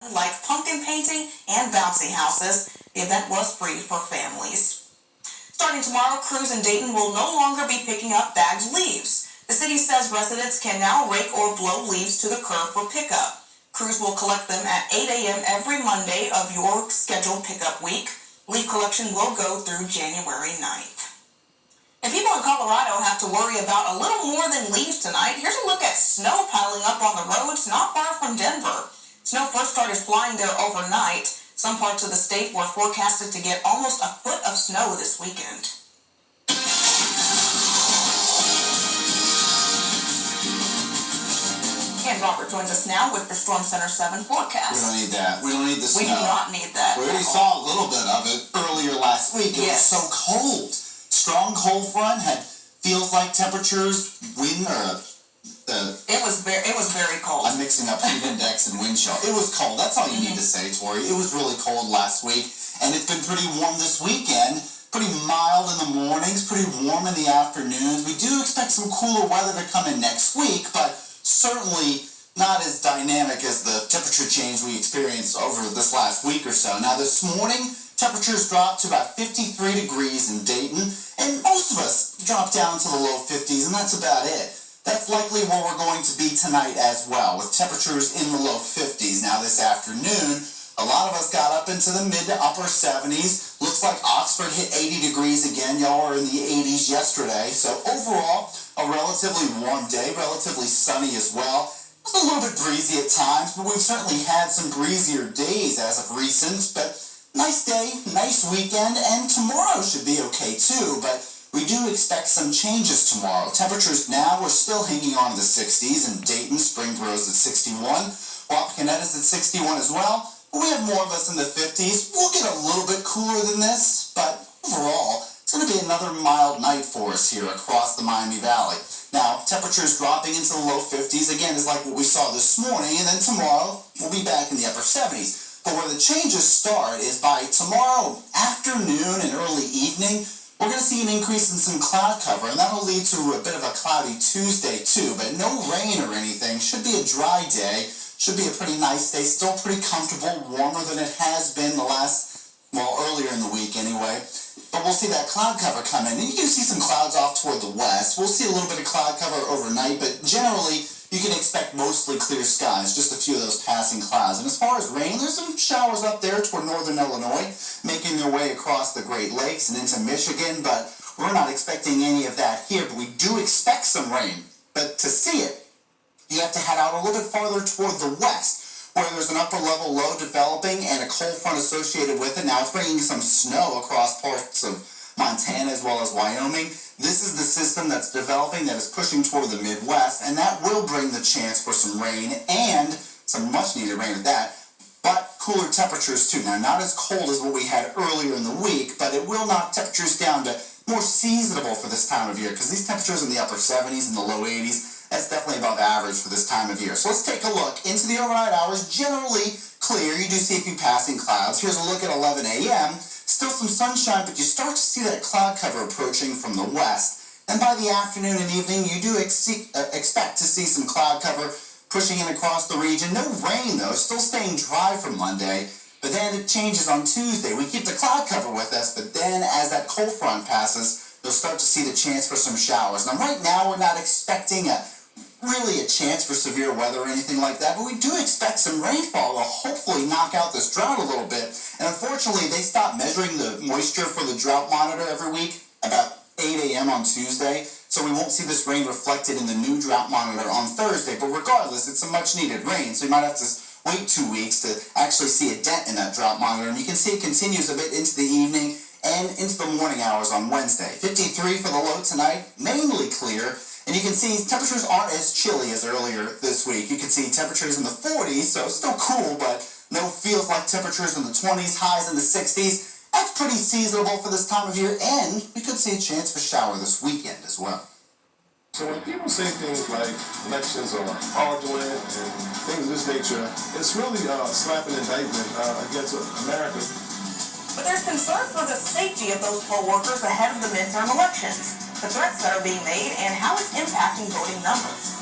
like pumpkin painting and bouncy houses. The event was free for families. Starting tomorrow, crews in Dayton will no longer be picking up bagged leaves. The city says residents can now rake or blow leaves to the curb for pickup. Crews will collect them at 8 a.m. every Monday of your scheduled pickup week. Leaf collection will go through January 9th. And people in Colorado have to worry about a little more than leaves tonight. Here's a look at snow piling up on the roads not far from Denver. Snow first started flying there overnight. Some parts of the state were forecasted to get almost a foot of snow this weekend. And Robert joins us now with the Storm Center 7 forecast. We don't need that. We don't need the snow. We do not need that. We already saw a little bit of it earlier last week. It was so cold. Strong cold front feels like temperatures, It was very cold. I'm mixing up heat index and wind chill. It was cold. That's all you need to say, Tori. It was really cold last week, and it's been pretty warm this weekend. Pretty mild in the mornings, pretty warm in the afternoons. We do expect some cooler weather to come in next week, but certainly not as dynamic as the temperature change we experienced over this last week or so. Now, this morning, temperatures dropped to about 53 degrees in Dayton, and most of us dropped down to the low 50s, and that's about it. That's likely where we're going to be tonight as well, with temperatures in the low 50s. Now, this afternoon, a lot of us got up into the mid to upper 70s. Looks like Oxford hit 80 degrees again. Y'all were in the 80s yesterday. So overall, a relatively warm day, relatively sunny as well. It was a little bit breezy at times, but we've certainly had some breezier days as of recent. But nice day, nice weekend, and tomorrow should be okay too. But we do expect some changes tomorrow. Temperatures now, we're still hanging on to the 60s. In Dayton, Springboro's at 61. Wapakoneta's at 61 as well. But we have more of us in the 50s. We'll get a little bit cooler than this, but overall, it's going to be another mild night for us here across the Miami Valley. Now, temperatures dropping into the low 50s, again, is like what we saw this morning, and then tomorrow, we'll be back in the upper 70s. But where the changes start is by tomorrow afternoon and early evening, we're going to see an increase in some cloud cover, and that'll lead to a bit of a cloudy Tuesday too, but no rain or anything. Should be a dry day. Should be a pretty nice day. Still pretty comfortable, warmer than it has been earlier in the week anyway. But we'll see that cloud cover come in, and you can see some clouds off toward the west. We'll see a little bit of cloud cover overnight, but generally you can expect mostly clear skies, just a few of those passing clouds. And as far as rain, there's some showers up there toward northern Illinois, making their way across the Great Lakes and into Michigan, but we're not expecting any of that here. But we do expect some rain. But to see it, you have to head out a little bit farther toward the west, where there's an upper-level low developing and a cold front associated with it. Now, it's bringing some snow across parts of Montana as well as Wyoming. This is the system that's developing that is pushing toward the Midwest, and that will bring the chance for some rain and some much-needed rain at that, but cooler temperatures too. Now, not as cold as what we had earlier in the week, but it will knock temperatures down to more seasonable for this time of year, because these temperatures in the upper 70s and the low 80s, that's definitely above average for this time of year. So let's take a look into the overnight hours. Generally clear. You do see a few passing clouds. Here's a look at 11 a.m. Still some sunshine, but you start to see that cloud cover approaching from the west. And by the afternoon and evening, you do expect to see some cloud cover pushing in across the region. No rain, though. Still staying dry for Monday. But then it changes on Tuesday. We keep the cloud cover with us, but then as that cold front passes, you'll start to see the chance for some showers. Now, right now, we're not expecting really a chance for severe weather or anything like that, but we do expect some rainfall to hopefully knock out this drought a little bit. And unfortunately, they stop measuring the moisture for the drought monitor every week about 8 a.m. on Tuesday, so we won't see this rain reflected in the new drought monitor on Thursday. But regardless, it's a much needed rain, so you might have to wait 2 weeks to actually see a dent in that drought monitor. And you can see it continues a bit into the evening and into the morning hours on Wednesday. 53 for the low tonight, mainly clear. And you can see temperatures aren't as chilly as earlier this week. You can see temperatures in the 40s, so it's still cool, but no feels like temperatures in the 20s, highs in the 60s. That's pretty seasonable for this time of year, and we could see a chance for shower this weekend as well. So when people say things like elections are fraudulent and things of this nature, it's really slapping an indictment against America. But there's concern for the safety of those poll workers ahead of the midterm elections, the threats that are being made, and how it's impacting voting numbers.